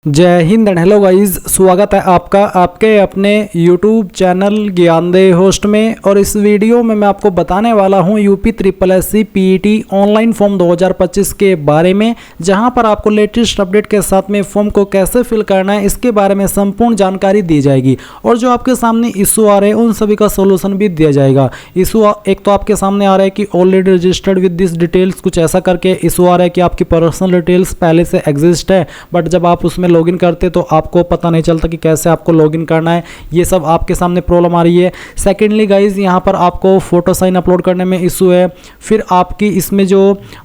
जय Hind and hello guys, स्वागत है आपका आपके अपने YouTube चैनल ज्ञानदेह होस्ट में। और इस वीडियो में मैं आपको बताने वाला हूं UP triple SC PET online form 2025 के बारे में, जहां पर आपको लेटेस्ट अपडेट के साथ में फॉर्म को कैसे फिल करना है इसके बारे में संपूर्ण जानकारी दी जाएगी। और जो आपके सामने इशू आ रहे हैं उन सभी का सोल्यूशन भी दिया जाएगा। इशू एक तो आपके सामने आ रहा है कि already registered with this details, कुछ ऐसा करके इशू आ रहा है कि आपकी पर्सनल डिटेल्स पहले से एग्जिस्ट है, बट जब आप उसमें लॉगिन करते तो आपको पता नहीं चलता कि कैसे आपको लॉगिन करना है। ये सब आपके सामने प्रॉब्लम आ रही है। सेकेंडली गाइज, यहाँ पर आपको फोटो साइन अपलोड करने में इशू है। फिर आपकी इसमें जो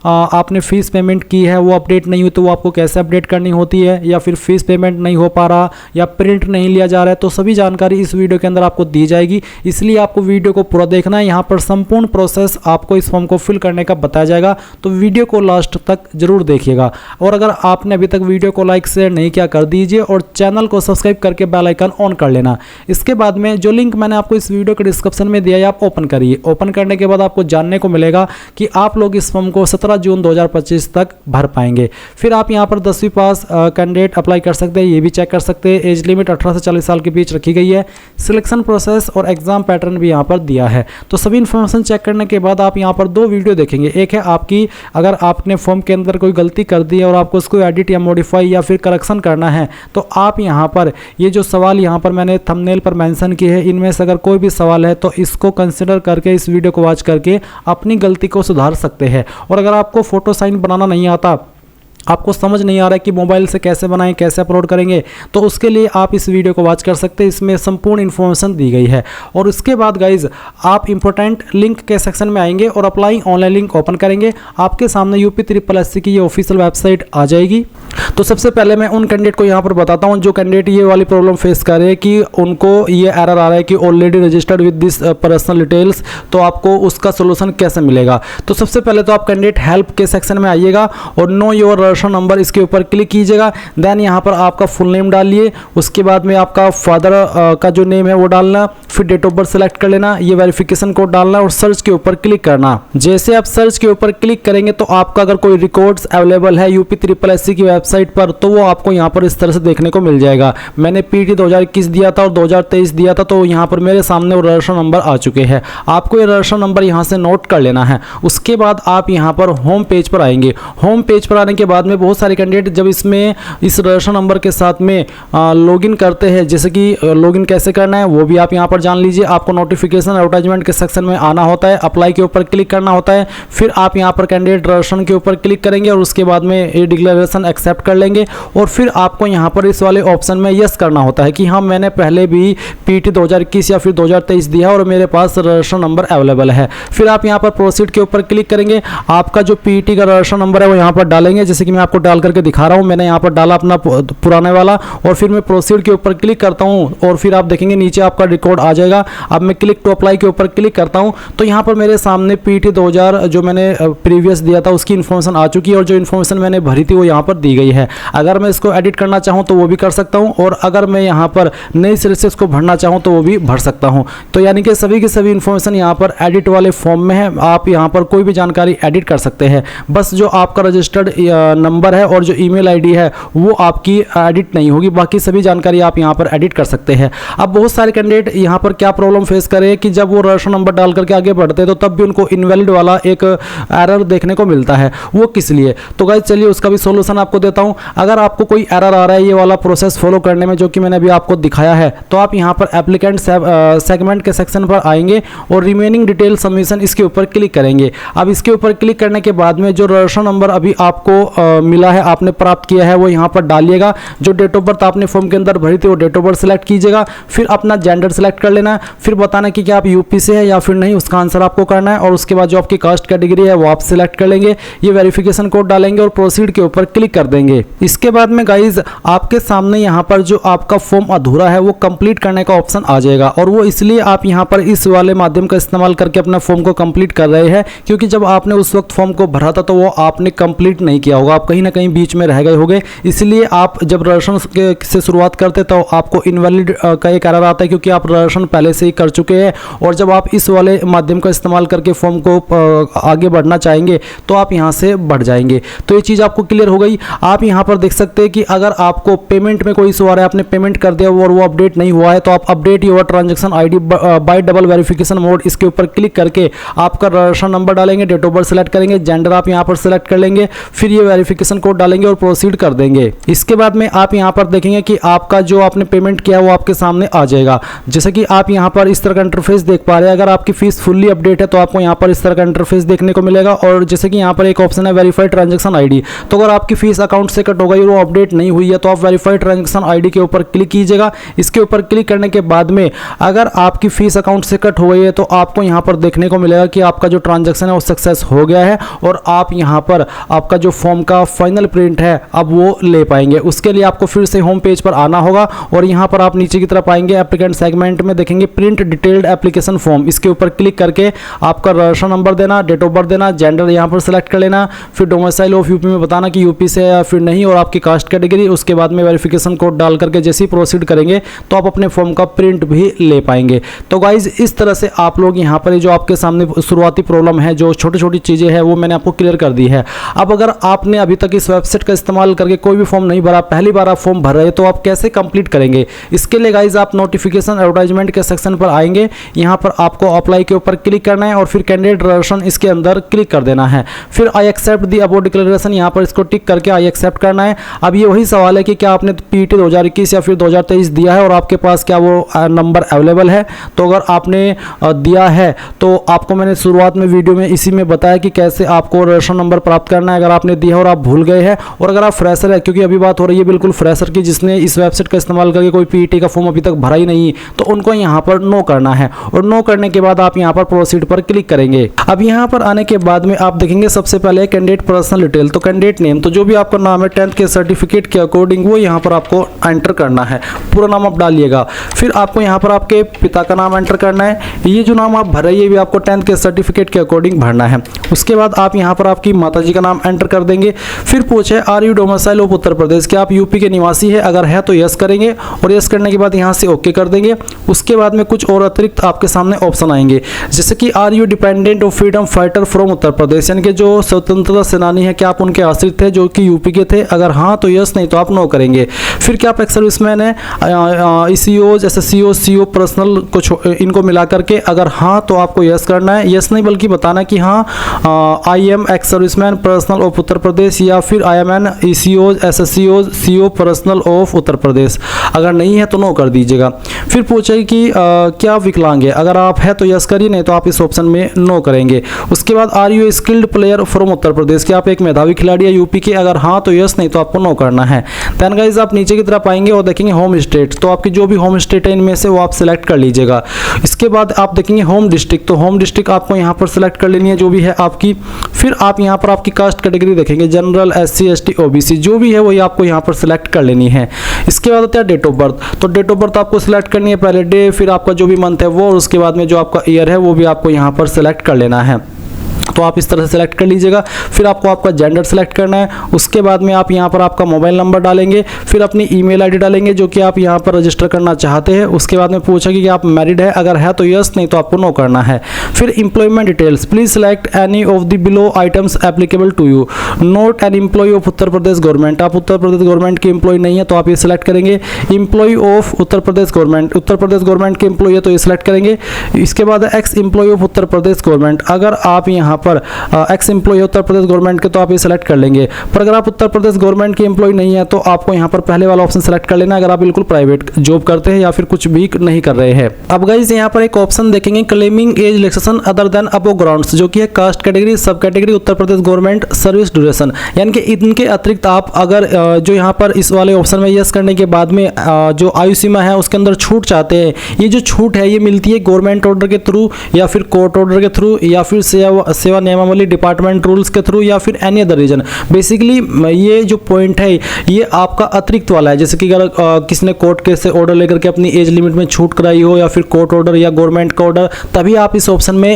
आपने फीस पेमेंट की है वो अपडेट नहीं हुई, तो वो आपको कैसे अपडेट करनी होती है, या फिर फीस पेमेंट नहीं हो पा रहा या प्रिंट नहीं लिया जा रहा है, तो सभी जानकारी इस वीडियो के अंदर आपको दी जाएगी। इसलिए आपको वीडियो को पूरा देखना है। यहाँ पर संपूर्ण प्रोसेस आपको इस फॉर्म को फिल करने का बताया जाएगा, तो वीडियो को लास्ट तक जरूर देखिएगा। और अगर आपने अभी तक वीडियो को लाइक शेयर नहीं किया कर दीजिए और चैनल को सब्सक्राइब करके बेल आइकन ऑन कर लेना। इसके बाद में जो लिंक मैंने आपको इस वीडियो के डिस्क्रिप्शन में दिया है आप ओपन करिए। ओपन करने के बाद आपको जानने को मिलेगा कि आप लोग इस फॉर्म को 17 जून 2025 तक भर पाएंगे। फिर आप यहां पर 10वीं पास कैंडिडेट अप्लाई कर सकते हैं, ये भी चेक कर सकते हैं। एज लिमिट 18 से 40 साल के बीच रखी गई है। सिलेक्शन प्रोसेस और एग्जाम पैटर्न भी यहाँ पर दिया है। तो सभी इन्फॉर्मेशन चेक करने के बाद आप यहाँ पर दो वीडियो देखेंगे। एक है आपकी, अगर आपने फॉर्म के अंदर कोई गलती कर दी है और आपको उसको एडिट या मॉडिफाई या फिर करेक्शन करना है, तो आप यहाँ पर ये जो सवाल यहाँ पर मैंने थंबनेल पर मेंशन किए हैं, इनमें से अगर कोई भी सवाल है तो इसको कंसिडर करके इस वीडियो को वॉच करके अपनी गलती को सुधार सकते हैं। और अगर आपको फोटो साइन बनाना नहीं आता, आपको समझ नहीं आ रहा है कि मोबाइल से कैसे बनाएं, कैसे अपलोड करेंगे, तो उसके लिए आप इस वीडियो को वॉच कर सकते हैं। इसमें संपूर्ण इन्फॉर्मेशन दी गई है। और उसके बाद गाइज आप इंपॉर्टेंट लिंक के सेक्शन में आएंगे और अप्लाई ऑनलाइन लिंक ओपन करेंगे। आपके सामने यूपी ट्रिपल एससी की ये ऑफिशियल वेबसाइट आ जाएगी। तो सबसे पहले मैं उन कैंडिडेट को यहाँ पर बताता हूँ जो कैंडिडेट ये वाली प्रॉब्लम फेस कर रहे हैं कि उनको ये एरर आ रहा है कि already registered with this personal details, तो आपको उसका सोल्यूशन कैसे मिलेगा। तो सबसे पहले तो आप कैंडिडेट हेल्प के सेक्शन में आइएगा और नो योर रजिस्ट्रेशन नंबर इसके ऊपर क्लिक कीजिएगा। देन यहाँ पर आपका फुल नेम डालिए, उसके बाद में आपका फादर का जो नेम है वो डालना, फिर डेट ऑफ बर्थ सेलेक्ट कर लेना, ये वेरिफिकेशन कोड डालना और सर्च के ऊपर क्लिक करना। जैसे आप सर्च के ऊपर क्लिक करेंगे तो आपका अगर कोई रिकॉर्ड्स अवेलेबल है यूपी ट्रिपल एससी की वेबसाइट पर, तो वो आपको यहाँ पर इस तरह से देखने को मिल जाएगा। मैंने पीटी 2021 दिया था और 2023 दिया था, तो यहाँ पर मेरे सामने वो रजिस्ट्रेशन नंबर आ चुके हैं। आपको ये रजिस्ट्रेशन नंबर यहाँ से नोट कर लेना है। उसके बाद आप यहाँ पर होम पेज पर आएंगे। होम पेज पर आने के बाद में बहुत सारे कैंडिडेट जब इसमें इस रजिस्ट्रेशन नंबर के साथ में लॉगिन करते हैं, जैसे कि लॉगिन कैसे करना है वो भी आप यहाँ पर जान लीजिए। आपको नोटिफिकेशन एडवर्टाइजमेंट के सेक्शन में आना होता है, अप्लाई के ऊपर क्लिक करना होता है, फिर आप यहाँ पर कैंडिडेट रजिस्ट्रेशन के ऊपर क्लिक करेंगे और उसके बाद में ये डिक्लेरेशन एक्सेप्ट कर लेंगे। और फिर आपको यहाँ पर इस वाले ऑप्शन में यस करना होता है कि हाँ, मैंने पहले भी पीटी 2021 या फिर 2023 दिया और मेरे पास रजिस्ट्रेशन नंबर अवेलेबल है। फिर आप यहाँ पर प्रोसीड के ऊपर क्लिक करेंगे। आपका जो पीटी का रजिस्ट्रेशन नंबर है वो यहाँ पर डालेंगे, जैसे कि मैं आपको डाल करके दिखा रहा हूँ। मैंने यहाँ पर डाला अपना पुराने वाला और फिर मैं प्रोसीड के ऊपर क्लिक करता हूँ और फिर आप देखेंगे नीचे आपका रिकॉर्ड आ जाएगा। अब मैं क्लिक टू अप्लाई के ऊपर क्लिक करता हूँ तो यहाँ पर मेरे सामने पीटी 2000 जो मैंने प्रीवियस दिया था उसकी इन्फॉर्मेशन आ चुकी है और जो इन्फॉर्मेशन मैंने भरी थी वो यहाँ पर दी गई है। अगर मैं इसको एडिट करना चाहूँ तो वो भी कर सकता हूँ, और अगर मैं यहाँ पर नई सिरे से इसको भरना चाहूँ तो वो भी भर सकता हूँ। तो यानी कि सभी की सभी इन्फॉर्मेशन यहाँ पर एडिट वाले फॉर्म में है। आप यहाँ पर कोई भी जानकारी एडिट कर सकते हैं, बस जो आपका रजिस्टर्ड नंबर है और जो ईमेल आईडी है वो आपकी एडिट नहीं होगी, बाकी सभी जानकारी आप यहाँ पर एडिट कर सकते हैं। अब बहुत सारे कैंडिडेट यहाँ पर क्या प्रॉब्लम फेस करें कि जब वो रजिस्ट्रेशन नंबर डाल करके आगे बढ़ते हैं तो तब भी उनको इनवैलिड वाला एक एरर देखने को मिलता है। वो किस लिए, तो गाइस चलिए उसका भी सोल्यूशन आपको देता हूँ। अगर आपको कोई एरर आ रहा है ये वाला प्रोसेस फॉलो करने में जो कि मैंने अभी आपको दिखाया है, तो आप यहाँ पर एप्लीकेंट सेगमेंट के सेक्शन पर आएंगे और रिमेनिंग डिटेल सबमिशन इसके ऊपर क्लिक करेंगे। अब इसके ऊपर क्लिक करने के बाद में जो रजिस्ट्रेशन नंबर अभी आपको मिला है, आपने प्राप्त किया है, वो यहाँ पर डालिएगा। जो डेट ऑफ बर्थ आपने फॉर्म के अंदर भरी थी वो डेट ऑफ बर्थ सेलेक्ट कीजिएगा। फिर अपना जेंडर सेलेक्ट कर लेना है, फिर बताना कि क्या आप यूपी से है या फिर नहीं, उसका आंसर आपको करना है। और उसके बाद जो आपकी कास्ट कैटेगरी है वो आप सिलेक्ट कर लेंगे, ये वेरिफिकेशन कोड डालेंगे और प्रोसीड के ऊपर क्लिक कर देंगे। इसके बाद में गाइज आपके सामने यहाँ पर जो आपका फॉर्म अधूरा है वो कंप्लीट करने का ऑप्शन आ जाएगा। और वो इसलिए आप यहाँ पर इस वाले माध्यम का इस्तेमाल करके अपना फॉर्म को कंप्लीट कर रहे हैं क्योंकि जब आपने उस वक्त फॉर्म को भरा था तो वो आपने कंप्लीट नहीं किया होगा। आप कहीं ना कहीं बीच में रह गए होंगे। इसलिए आप जब रजिस्ट्रेशन से शुरुआत करते तो आपको इनवैलिड का एक एरर आता है, क्योंकि आप रजिस्ट्रेशन पहले से ही कर चुके हैं। और जब आप इस वाले माध्यम का इस्तेमाल करके फॉर्म को आगे बढ़ना चाहेंगे तो आप यहाँ से बढ़ जाएंगे। तो ये चीज़ आपको क्लियर हो गई। आप यहाँ पर देख सकते हैं कि अगर आपको पेमेंट में कोई इशू आ रहा है, आपने पेमेंट कर दिया और वो अपडेट नहीं हुआ है, तो आप update your transaction ID bye double verification mode, इसके ऊपर क्लिक करके आपका रजिस्ट्रेशन नंबर डालेंगे, डेट ऑफ बर्थ सेलेक्ट करेंगे, जेंडर आप यहाँ पर सेलेक्ट कर लेंगे, फिर ये वेरिफिकेशन कोड डालेंगे और प्रोसीड कर देंगे। इसके बाद में आप यहाँ पर देखेंगे कि आपका जो आपने पेमेंट किया वो आपके सामने आ जाएगा। जैसे कि आप यहाँ पर इस तरह का इंटरफेस देख पा रहे हैं। अगर आपकी फीस फुल्ली अपडेट है तो आपको यहाँ पर इस तरह का इंटरफेस देखने को मिलेगा। और जैसे कि यहाँ पर एक ऑप्शन है वेरीफाइड ट्रांजैक्शन आईडी, तो अगर आपकी फीस अकाउंट से कट हो गई और वो अपडेट नहीं हुई है तो आप वेरीफाइड ट्रांजैक्शन आईडी के ऊपर क्लिक कीजिएगा। इसके ऊपर क्लिक करने के बाद में अगर आपकी फीस अकाउंट से कट हो गई है तो आपको यहाँ पर देखने को मिलेगा कि आपका जो ट्रांजैक्शन है वो सक्सेस हो गया है और आप यहाँ पर आपका जो फॉर्म का फाइनल प्रिंट है अब वो ले पाएंगे। उसके लिए आपको फिर से होम पेज पर आना होगा और यहाँ पर आप नीचे की तरफ आएंगे, एप्लीकेंट सेगमेंट में देखेंगे प्रिंट डिटेल्ड एप्लीकेशन फॉर्म, इसके ऊपर क्लिक करके आपका रजिस्ट्रेशन नंबर देना, डेट ऑफ बर्थ देना, जेंडर यहाँ पर सेलेक्ट कर लेना, फिर डोमिसाइल ऑफ यूपी में बताना कि यूपी से या फिर नहीं, और आपकी कास्ट कैटेगरी। उसके बाद में वेरिफिकेशन कोड डाल करके जैसे ही प्रोसीड करेंगे तो आप अपने फॉर्म का प्रिंट भी ले पाएंगे। तो गाइज इस तरह से आप लोग यहाँ पर जो आपके सामने शुरुआती प्रॉब्लम है, जो छोटी छोटी चीज़ें हैं वो मैंने आपको क्लियर कर दी है। अब अगर आपने अभी तक इस वेबसाइट का इस्तेमाल करके कोई भी फॉर्म नहीं भरा, पहली बार आप फॉर्म भर रहे हैं, तो आप कैसे कंप्लीट करेंगे? इसके लिए गाइज आप नोटिफिकेशन एडवर्टाइजमेंट के सेक्शन पर आएंगे, यहाँ पर आपको अप्लाई के ऊपर क्लिक करना है और फिर कैंडिडेट रजिस्ट्रेशन इसके अंदर क्लिक कर देना है। फिर I accept the about declaration, यहाँ पर इसको टिक करके आई एक्सेप्ट करना है। अब ये वही सवाल है कि क्या आपने पीटी 2021 या फिर 2023 दिया है और आपके पास क्या वो नंबर अवेलेबल है। तो अगर आपने दिया है तो आपको मैंने शुरुआत में वीडियो में इसी में बताया कि कैसे आपको रजिस्ट्रेशन नंबर प्राप्त करना है अगर आपने दिया है और आप भूल गए हैं। और अगर आप फ्रेशर है, क्योंकि अभी बात हो रही है बिल्कुल फ्रेशर की, जिसने इस वेबसाइट का इस्तेमाल करके कोई पीटी का फॉर्म अभी तक भरा ही नहीं, तो उनको यहाँ पर नो करना है और नो करने के बाद आप यहाँ पर प्रोसीड पर क्लिक करेंगे। अब यहाँ पर आने के बाद में आप देखेंगे सबसे पहले कैंडिडेट पर्सनल डिटेल, तो कैंडिडेट नेम, तो जो भी आपका नाम है 10th के सर्टिफिकेट के अकॉर्डिंग वो यहाँ पर आपको एंटर करना है, पूरा नाम आप डालिएगा। फिर आपको यहाँ पर आपके पिता का नाम एंटर करना है, ये जो नाम आप भर रहे हैं ये भी आपको 10th के सर्टिफिकेट के अकॉर्डिंग भरना है। उसके बाद आप यहाँ पर आपकी माताजी का नाम एंटर कर देंगे। फिर पूछे are you domicile of Uttar Pradesh, क्या आप यूपी के निवासी है, अगर है तो यस करेंगे और यस करने के बाद यहाँ से ओके कर देंगे। उसके बाद में कुछ और अतिरिक्त आपके सामने ऑप्शन आएंगे, जैसे कि are you dependent of freedom fighter from Uttar Pradesh, यानी कि जो स्वतंत्रता सेनानी है क्या आप उनके आश्रित थे जो कि यूपी के थे, अगर हाँ तो यस, नहीं तो आप नो करेंगे। फिर क्या आप एक सर्विसमैन है, ईसीओज, एसएससीओ, सीओ पर्सनल कुछ इनको मिला करके, अगर हाँ तो आपको यस करना है, यस नहीं बल्कि बताना कि हाँ I am ex serviceman personnel of Uttar Pradesh, या फिर आई एम एन ईसीओज, एसएससीओज, CO personnel of Uttar Pradesh, अगर नहीं है तो नो कर दीजिएगा। फिर पूछे कि क्या आप विकलांग है, अगर आप है तो यस करिए, नहीं तो आप इस ऑप्शन में नो करेंगे। उसके बाद are you skilled player from Uttar Pradesh, क्या आप एक मेधावी खिलाड़ी है यूपी के, अगर हाँ तो यस, नहीं तो आपको नो करना है। देन गाइस आप नीचे की तरफ आएंगे और देखेंगे होम स्टेट, तो आपकी जो भी होम स्टेट है इनमें से वो आप सिलेक्ट कर लीजिएगा। इसके बाद आप देखेंगे होम डिस्ट्रिक्ट, तो होम डिस्ट्रिक्ट आपको यहाँ पर सिलेक्ट कर लेनी है जो भी है आपकी। फिर आप यहाँ पर आपकी कास्ट कैटेगरी देखेंगे, जनरल, एससी, एसटी, ओबीसी, जो भी है वही आपको यहाँ पर सिलेक्ट कर लेनी है। इसके बाद होता है डेट ऑफ बर्थ, तो डेट ऑफ बर्थ आपको सिलेक्ट करनी है, पहले डे, फिर आपका जो भी मंथ है वो, और उसके बाद में जो आपका ईयर है वो भी आपको यहाँ पर सिलेक्ट कर लेना है। तो आप इस तरह से सेलेक्ट कर लीजिएगा। फिर आपको आपका जेंडर सेलेक्ट करना है। उसके बाद में आप यहाँ पर आपका मोबाइल नंबर डालेंगे, फिर अपनी ईमेल आईडी डालेंगे जो कि आप यहाँ पर रजिस्टर करना चाहते हैं। उसके बाद में पूछेगी कि आप मैरिड है, अगर है तो यस, नहीं तो आपको नो करना है। फिर employment details, please select any of the below items applicable to you, not an employee of Uttar Pradesh government, आप उत्तर प्रदेश गवर्नमेंट के एम्प्लॉय नहीं है तो आप ये सिलेक्ट करेंगे। Employee of Uttar Pradesh government, Uttar Pradesh government के एम्प्लॉय है तो ये सिलेक्ट करेंगे। इसके बाद ex employee of Uttar Pradesh government, अगर आप यहाँ पर ex employee Uttar Pradesh government के तो आप ये सिलेक्ट कर लेंगे। पर अगर आप उत्तर प्रदेश गवर्नमेंट के एम्प्लॉय नहीं है तो आपको यहाँ पर पहले वाला ऑप्शन सेलेक्ट कर लेना अगर आप बिल्कुल प्राइवेट जॉब करते हैं या फिर कुछ भी नहीं कर रहे हैं। अब गाइस यहाँ पर एक ऑप्शन देखेंगे claiming age relaxation other than above grounds, जो कि है कास्ट कैटेगरी, सब कैटेगरी, उत्तर प्रदेश गवर्नमेंट, सर्विस ड्यूरेशन, यानी कि इनके अतिरिक्त आप अगर जो यहाँ पर इस वाले ऑप्शन में यस करने के बाद में जो आयु सीमा है उसके अंदर छूट चाहते हैं, ये जो छूट है ये मिलती है गवर्नमेंट ऑर्डर के थ्रू या फिर कोर्ट ऑर्डर के थ्रू या फिर सेवा नियमावली, डिपार्टमेंट रूल्स के थ्रू या फिर एनी अदर रीजन। बेसिकली ये जो पॉइंट है ये आपका अतिरिक्त वाला है, जैसे कि अगर किसी ने कोर्ट केस से ऑर्डर लेकर के अपनी एज लिमिट में छूट कराई हो या फिर कोर्ट ऑर्डर या गवर्नमेंट का ऑर्डर, तभी आप इस ऑप्शन में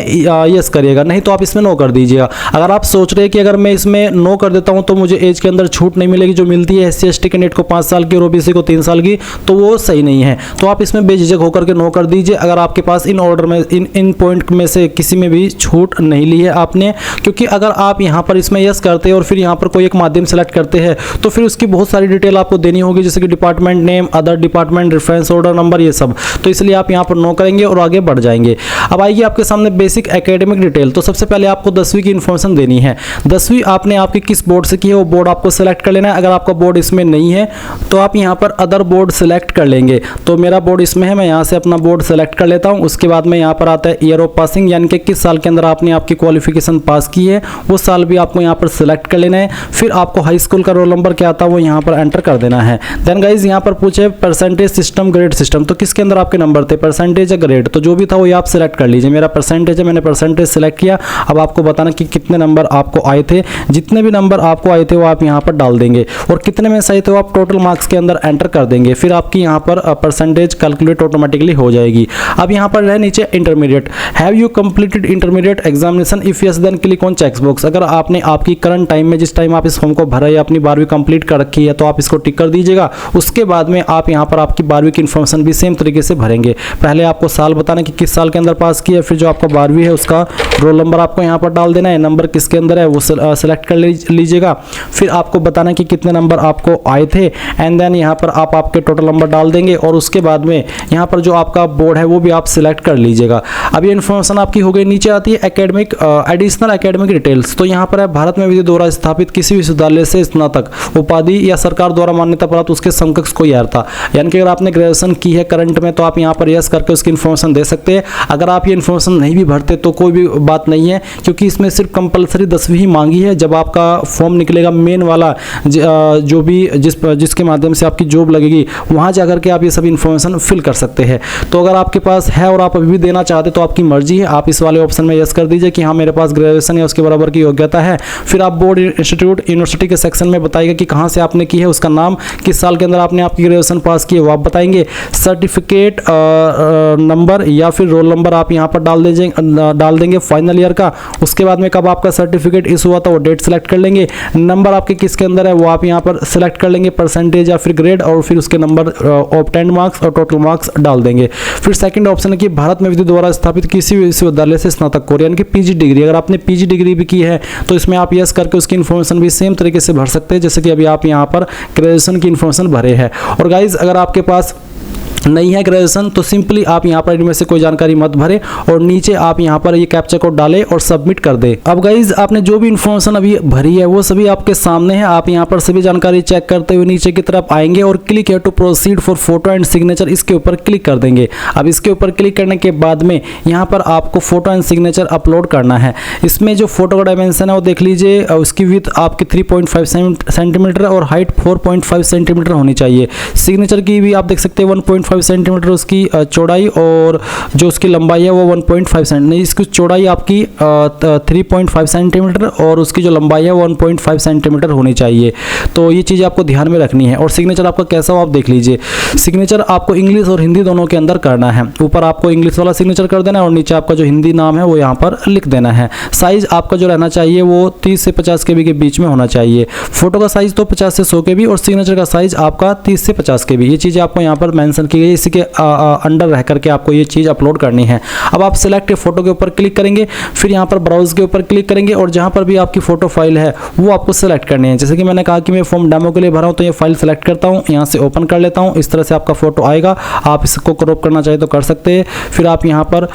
यस करिएगा, नहीं तो आप इसमें नो कर दीजिएगा। अगर आप सोच रहे हैं कि अगर मैं इसमें नो कर देता हूं तो मुझे एज के अंदर छूट नहीं मिलेगी जो मिलती है SC ST कैंडिडेट को 5 साल की और OBC को 3 साल की, तो वो सही नहीं है। तो आप इसमें बेझिझक होकर के नो कर दीजिए अगर आपके पास इन ऑर्डर में इन पॉइंट में से किसी में भी छूट नहीं ली है आपने। क्योंकि अगर आप यहाँ पर इसमें यस करते हैं और फिर यहाँ पर कोई एक माध्यम सेलेक्ट करते हैं तो फिर उसकी बहुत सारी डिटेल आपको देनी होगी, जैसे कि department name, other department, reference order number, ये सब। तो इसलिए आप यहाँ पर नो करेंगे और आगे बढ़ जाएंगे। अब आइए आपके सामने बेसिक एकेडमिक डिटेल। तो सबसे पहले आपको 10वीं की इन्फॉर्मेशन देनी है। 10वीं आपने आपकी किस बोर्ड से की है वो बोर्ड आपको सेलेक्ट कर लेना है। अगर आपका बोर्ड इसमें नहीं है तो आप यहाँ पर अदर बोर्ड सेलेक्ट कर लेंगे। तो मेरा बोर्ड इसमें है, मैं यहाँ से अपना बोर्ड सेलेक्ट कर लेता हूँ। उसके बाद में यहाँ पर आता है ईयर ऑफ पासिंग, यानी कि किस साल के अंदर आपने आपकी क्वालिफिकेशन पास की है वो साल भी आपको यहाँ पर सेलेक्ट कर लेना है। फिर आपको हाई स्कूल का रोल नंबर क्या आता है वो यहाँ पर एंटर कर देना है। देन गाइज यहाँ पर पूछे परसेंटेज सिस्टम, ग्रेड सिस्टम, तो किसके अंदर आपके नंबर थे, परसेंटेज या ग्रेड, तो जो भी था वो आप सेलेक्ट कर लीजिए। मेरा परसेंटेज है, मैंने परसेंटेज सेलेक्ट किया। अब आपको बताना कि कितने नंबर आपको आए थे। जितने भी नंबर आपको आए थे वो आप यहाँ पर डाल देंगे और कितने में सही थे वो आप टोटल मार्क्स के अंदर एंटर कर देंगे। फिर आपकी यहाँ पर परसेंटेज कैलकुलेट ऑटोमेटिकली हो जाएगी। अब यहाँ पर है नीचे intermediate, have you completed intermediate examination, if yes then click on check box. अगर आपने आपकी करंट टाइम में जिस टाइम आप इस फॉर्म को भरा या अपनी 12वीं कंप्लीट कर रखी है तो आप इसको टिक कर दीजिएगा। उसके बाद में आप यहाँ पर आपकी 12वीं की इन्फॉर्मेशन भी सेम तरीके से भरेंगे। पहले आपको साल बताना कि किस साल के अंदर पास किया, फिर जो आपका 12वीं है उसका रोल नंबर आपको यहाँ पर डाल देना है, नंबर किसके अंदर है वो सेलेक्ट कर लीजिएगा। फिर आपको बताना कि कितने नंबर आपको आए थे एंड देन यहाँ पर आप आपके टोटल नंबर डाल देंगे और उसके बाद में यहाँ पर जो आपका बोर्ड है वो भी आप सिलेक्ट कर लीजिएगा। अब ये इन्फॉर्मेशन आपकी हो गई। नीचे आती है एकेडमिक एडिशनल एकेडमिक डिटेल्स। तो यहाँ पर है भारत में विधि द्वारा स्थापित किसी विश्वविद्यालय से स्नातक उपाधि या सरकार द्वारा मान्यता प्राप्त उसके समकक्ष कोई अर्हता, यानी कि अगर आपने ग्रेजुएशन की है करंट में तो आप यहाँ पर यस करके उसकी इन्फॉर्मेशन दे सकते हैं। अगर आप ये इन्फॉर्मेशन नहीं भी भरते तो कोई भी बात नहीं है, क्योंकि इसमें सिर्फ कंपलसरी 10वीं ही मांगी है। जब आपका फॉर्म निकलेगा मेन वाला जो भी जिसके माध्यम से आपकी जॉब लगेगी वहाँ जाकर के आप ये सब इन्फॉर्मेशन फिल कर सकते हैं। तो अगर आपके पास है और आप अभी भी देना चाहते तो आपकी मर्जी है, आप इस वाले ऑप्शन में यस कर दीजिए कि हाँ मेरे पास ग्रेजुएशन या उसके बराबर की योग्यता है। फिर आप बोर्ड, इंस्टीट्यूट, यूनिवर्सिटी के सेक्शन में बताएगा कि कहाँ से आपने की है, उसका नाम, किस साल के अंदर आपने आपकी ग्रेजुएशन पास की है वो आप बताएंगे। सर्टिफिकेट नंबर या फिर रोल नंबर आप यहाँ पर डाल देंगे फाइनल ईयर का। उसके बाद में कब आपका सर्टिफिकेट इशू हुआ था वो डेट सेलेक्ट कर लेंगे। नंबर आपके किसके अंदर है वो आप यहाँ पर सेलेक्ट कर लेंगे, परसेंटेज या फिर ग्रेड, और फिर उसके नंबर ऑब्टेन्ड मार्क्स और टोटल मार्क्स डाल देंगे। फिर सेकंड ऑप्शन है कि भारत में विधि द्वारा स्थापित किसी विश्वविद्यालय से स्नातक कोर्स, यानी कि PG डिग्री। अगर आपने PG डिग्री भी की है तो इसमें आप यस करके उसकी इन्फॉर्मेशन भी सेम तरीके से भर सकते हैं जैसे कि अभी आप यहाँ पर ग्रेजुएशन की इन्फॉर्मेशन भरे हैं। और गाइज अगर आपके पास नहीं है ग्रेजुएशन तो सिंपली आप यहाँ पर इनमें से कोई जानकारी मत भरे और नीचे आप यहाँ पर ये कैप्चा कोड डालें और सबमिट कर दे। अब गाइज आपने जो भी इन्फॉर्मेशन अभी भरी है वो सभी आपके सामने है। आप यहाँ पर सभी जानकारी चेक करते हुए नीचे की तरफ आएंगे और क्लिक है to proceed for photo and signature, इसके ऊपर क्लिक कर देंगे। अब इसके ऊपर क्लिक करने के बाद में यहाँ पर आपको फोटो एंड सिग्नेचर अपलोड करना है। इसमें जो फोटो का डायमेंशन है वो देख लीजिए, उसकी विड्थ आपकी 3.5 सेंटीमीटर और हाइट 4.5 सेंटीमीटर होनी चाहिए। सिग्नेचर की भी आप देख सकते हैं 1.5 सेंटीमीटर उसकी चौड़ाई और जो उसकी लंबाई है वो 1.5 सेंटीमीटर, नहीं इसकी चौड़ाई आपकी 3.5 सेंटीमीटर और उसकी जो लंबाई है 1.5 सेंटीमीटर होनी चाहिए। तो ये चीज़ आपको ध्यान में रखनी है। और सिग्नेचर आपका कैसा हो आप देख लीजिए। सिग्नेचर आपको इंग्लिश और हिंदी दोनों के अंदर करना है। ऊपर आपको इंग्लिश वाला सिग्नेचर कर देना है और नीचे आपका जो हिंदी नाम है वो यहाँ पर लिख देना है। साइज आपका जो रहना चाहिए वो 30 से 50 KB के बीच में होना चाहिए। फोटो का साइज तो 50 से 100 KB और सिग्नेचर का साइज आपका 30 से 50 KB। ये चीज़ आपको यहाँ पर मेंशन की गई, इसी के अंडर रह करके आपको ये चीज़ अपलोड करनी है। अब आप सिलेक्ट फोटो के ऊपर क्लिक करेंगे, फिर यहाँ पर ब्राउज के ऊपर क्लिक करेंगे और जहाँ पर भी आपकी फोटो फाइल है वो आपको सिलेक्ट करनी है। जैसे कि मैंने कहा कि मैं फॉर्म डेमो के लिए भरा हूँ तो ये फाइल सेलेक्ट करता हूँ, यहाँ से ओपन कर लेता हूँ। इस तरह से आपका फोटो आएगा। आप इसको क्रॉप करना चाहे तो कर सकते हैं। फिर आप यहाँ पर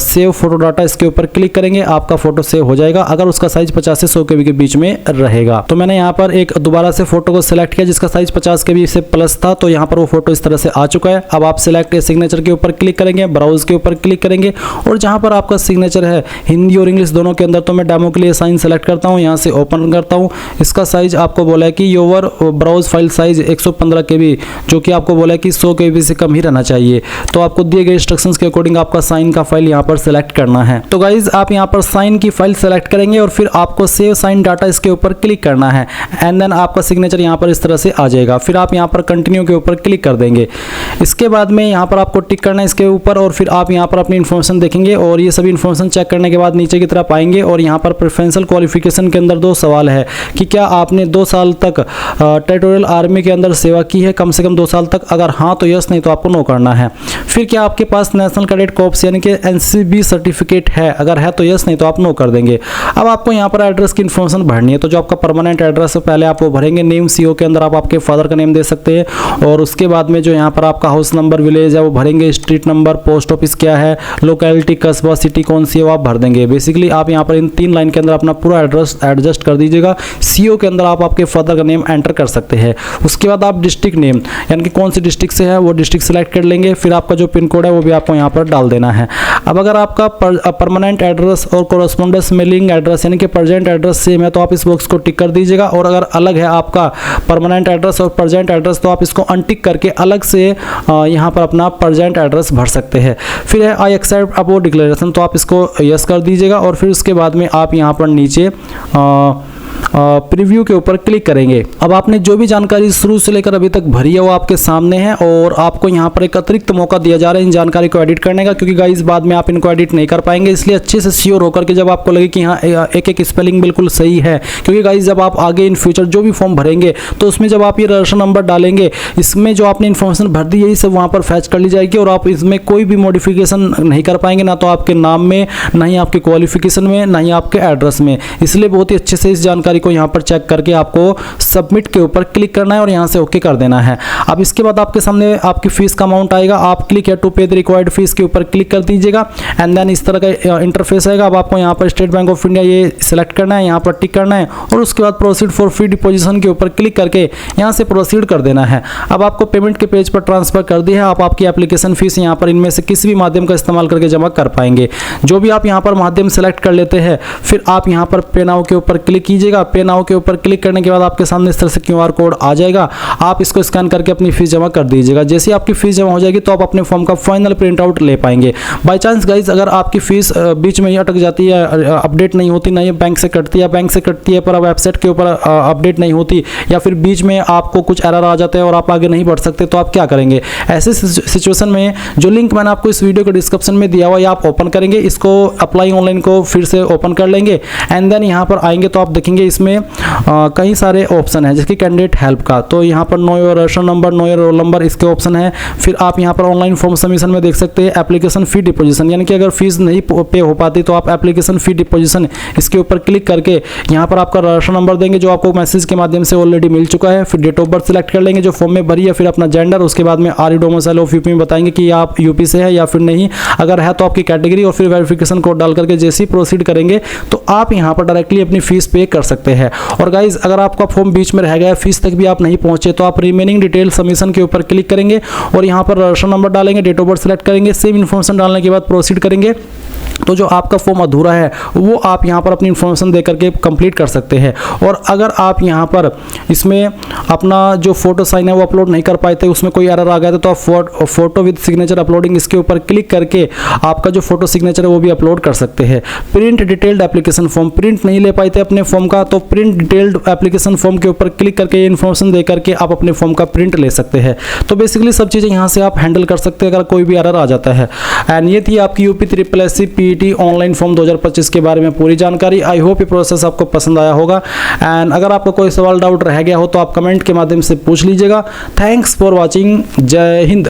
सेव फोटो डाटा, इसके ऊपर क्लिक करेंगे, आपका फोटो सेव हो जाएगा अगर उसका साइज 50 से 100 KB के बीच में रहेगा। तो मैंने यहाँ पर एक दोबारा से फोटो को सिलेक्ट किया जिसका साइज 50 KB से प्लस था, तो यहाँ पर वो फोटो इस तरह से आ चुका है। है। अब आप सिलेक्ट सिग्नेचर के ऊपर क्लिक करेंगे, ब्राउज के ऊपर क्लिक करेंगे और जहाँ पर आपका सिग्नेचर है हिंदी और इंग्लिश दोनों के अंदर, तो मैं डेमो के लिए साइन सेलेक्ट करता हूँ, यहाँ से ओपन करता हूँ। इसका साइज आपको बोला है कि your browse file size 115 KB, जो कि आपको बोला है कि 100 KB से कम ही रहना चाहिए। तो आपको दिए गए इंस्ट्रक्शंस के अकॉर्डिंग आपका साइन का फाइल यहाँ पर सेलेक्ट करना है। तो गाइज आप यहाँ पर साइन की फाइल सेलेक्ट करेंगे और फिर आपको सेव साइन डाटा इसके ऊपर क्लिक करना है एंड देन आपका सिग्नेचर यहाँ पर इस तरह से आ जाएगा। फिर आप यहाँ पर कंटिन्यू के ऊपर क्लिक कर देंगे। इसके बाद में यहाँ पर आपको टिक करना है इसके ऊपर और फिर आप यहाँ पर अपनी इन्फॉर्मेशन देखेंगे और ये सभी इन्फॉर्मेशन चेक करने के बाद नीचे की तरफ आएंगे और यहाँ पर प्रेफरेंशियल क्वालिफिकेशन के अंदर 2 सवाल है कि क्या आपने 2 साल तक टेरिटोरियल आर्मी के अंदर सेवा की है, कम से कम 2 साल तक। अगर हाँ तो यस, नहीं तो आपको नो करना है। फिर क्या आपके पास नेशनल कैडेट कॉर्प्स यानी कि NCB सर्टिफिकेट है, अगर है तो यस, नहीं तो आप नो कर देंगे। अब आपको यहाँ पर एड्रेस की इन्फॉर्मेशन भरनी है। तो जो आपका परमानेंट एड्रेस है पहले आप वो भरेंगे। नेम CO के अंदर आप आपके फादर का नेम दे सकते हैं और उसके बाद में जो यहाँ पर आपका हाउस नंबर विलेज है वो भरेंगे, स्ट्रीट नंबर, पोस्ट ऑफिस क्या है, लोकेलिटी कस्बा सिटी कौन सी है वो आप भर देंगे। बेसिकली आप यहाँ पर इन 3 लाइन के अंदर अपना पूरा एड्रेस एडजस्ट कर दीजिएगा। CO के अंदर आप आपके फादर का नेम एंटर कर सकते हैं। उसके बाद आप डिस्ट्रिक्ट नेम यानी कि कौन सी डिस्ट्रिक्ट से है वो डिस्ट्रिक्ट सेलेक्ट कर लेंगे। फिर आपका जो पिन कोड है वो भी आपको यहाँ पर डाल देना है। अब अगर आपका परमानेंट एड्रेस और कोरस्पोंडेंस मेलिंग एड्रेस यानी कि प्रेजेंट एड्रेस सेम है तो आप इस बॉक्स को टिक कर दीजिएगा और अगर अलग है आपका परमानेंट एड्रेस और प्रेजेंट एड्रेस तो आप इसको अनटिक करके अलग से यहाँ पर अपना प्रेजेंट एड्रेस भर सकते हैं। फिर है आई एक्सेप्ट अब वो डिक्लेरेशन, तो आप इसको यस कर दीजिएगा और फिर उसके बाद में आप यहाँ पर नीचे प्रीव्यू के ऊपर क्लिक करेंगे। अब आपने जो भी जानकारी शुरू से लेकर अभी तक भरी है वो आपके सामने है और आपको यहाँ पर एक अतिरिक्त मौका दिया जा रहा है इन जानकारी को एडिट करने का, क्योंकि गाइस बाद में आप इनको एडिट नहीं कर पाएंगे। इसलिए अच्छे से श्योर होकर के जब आपको लगे कि हाँ एक एक स्पेलिंग बिल्कुल सही है, क्योंकि गाइस जब आप आगे इन फ्यूचर जो भी फॉर्म भरेंगे तो उसमें जब आप ये रजिस्ट्रेशन नंबर डालेंगे इसमें जो आपने इन्फॉर्मेशन भर दी यही सब वहाँ पर फैच कर ली जाएगी और आप इसमें कोई भी मॉडिफिकेशन नहीं कर पाएंगे, ना तो आपके नाम में, ना ही आपके क्वालिफिकेशन में, ना ही आपके एड्रेस में। इसलिए बहुत ही अच्छे से इस जानकारी को यहाँ पर चेक करके आपको सबमिट के ऊपर क्लिक करना है और यहाँ से ओके कर देना है। अब इसके बाद आपके सामने आपकी फीस का अमाउंट आएगा। आप क्लिक है टू पे द रिक्वायर्ड फीस के ऊपर क्लिक कर दीजिएगा एंड देन इस तरह का इंटरफेस आएगा। अब आपको यहाँ पर स्टेट बैंक ऑफ इंडिया ये सिलेक्ट करना है, यहाँ पर टिक करना है और उसके बाद प्रोसीड फॉर फ्री डिपोजिशन के ऊपर क्लिक करके यहाँ से प्रोसीड कर देना है। अब आपको पेमेंट के पेज पर ट्रांसफर कर दी है। आप आपकी एप्लीकेशन फीस यहाँ पर इनमें से किसी भी माध्यम का इस्तेमाल करके जमा कर पाएंगे। जो भी आप यहाँ पर माध्यम सेलेक्ट कर लेते हैं फिर आप यहाँ पर पे नाउ के ऊपर क्लिक कीजिएगा। पे नाउ के ऊपर क्लिक करने के बाद आपके सामने इस तरह से QR कोड आ जाएगा। आप इसको स्कैन करके अपनी फीस जमा कर दीजिएगा। जैसे ही आपकी फीस जमा हो जाएगी तो आप अपने फॉर्म का फाइनल प्रिंट आउट ले पाएंगे। बाय चांस गाइज अगर आपकी फीस बीच में ही अटक जाती है, अपडेट नहीं होती, ना ये बैंक से कटती है, बैंक से कटती है पर वेबसाइट के ऊपर अपडेट नहीं होती, या फिर बीच में आपको कुछ एरर आ जाते हैं और आप आगे नहीं बढ़ सकते, तो आप क्या करेंगे? ऐसे सिचुएशन में जो लिंक मैंने आपको इस वीडियो के डिस्क्रिप्शन में दिया हुआ है आप ओपन करेंगे, इसको अप्लाई ऑनलाइन को फिर से ओपन कर लेंगे एंड देन यहाँ पर आएंगे तो आप देखेंगे इसमें कई सारे ऑप्शन है जैसे कैंडिडेट हेल्प का। तो यहाँ पर know your registration number, know your roll number इसके ऑप्शन है। फिर आप यहाँ पर ऑनलाइन फॉर्म सबमिशन में देख सकते हैं एप्लीकेशन फी डिपोजिशन, यानी कि अगर फीस नहीं पे हो पाती तो आप एप्लीकेशन फी डिपोजिशन इसके ऊपर क्लिक करके यहाँ पर आपका रजिस्ट्रेशन नंबर देंगे जो आपको मैसेज के माध्यम से ऑलरेडी मिल चुका है। फिर डेट ऑफ बर्थ सिलेक्ट कर लेंगे जो फॉर्म में भरी है, फिर अपना जेंडर, उसके बाद में are you domicile of UP में बताएंगे कि आप यूपी से है या फिर नहीं, अगर है तो आपकी कैटेगरी, और फिर वेरिफिकेशन कोड डाल करके जैसे ही प्रोसीड करेंगे तो आप यहाँ पर डायरेक्टली अपनी फीस पे कर सकते हैं। और गाइज अगर आपका फॉर्म बीच में रह गया, फीस तक भी आप नहीं पहुंचे, तो आप रिमेनिंग डिटेल सबमिशन के ऊपर क्लिक करेंगे और यहाँ पर रजिस्ट्रेशन नंबर डालेंगे, डेट ऑफ बर्थ सेलेक्ट करेंगे, सेम इन्फॉर्मेशन डालने के बाद प्रोसीड करेंगे तो जो आपका फॉर्म अधूरा है वो आप यहाँ पर अपनी इन्फॉर्मेशन दे करके कंप्लीट कर सकते हैं। और अगर आप यहाँ पर इसमें अपना जो फोटो साइन है वो अपलोड नहीं कर पाए थे, उसमें कोई एरर आ गया था, तो आप फोटो विद सिग्नेचर अपलोडिंग इसके ऊपर क्लिक करके आपका जो फोटो सिग्नेचर है वो भी अपलोड कर सकते हैं। Print detailed application form, print नहीं ले पाए थे अपने फॉर्म का तो प्रिंट डिटेल्ड एप्लीकेशन फॉर्म के ऊपर क्लिक करके ये इन्फॉर्मेशन दे करके आप अपने फॉर्म का प्रिंट ले सकते हैं। तो बेसिकली सब चीज़ें यहाँ से आप हैंडल कर सकते हैं अगर कोई भी एरर आ जाता है। एंड ये थी आपकी UP SSC PET online form 2025 के बारे में पूरी जानकारी। आई होप ये प्रोसेस आपको पसंद आया होगा एंड अगर आपको कोई सवाल डाउट रह गया हो तो आप कमेंट के माध्यम से पूछ लीजिएगा। Thanks for watching. जय हिंद।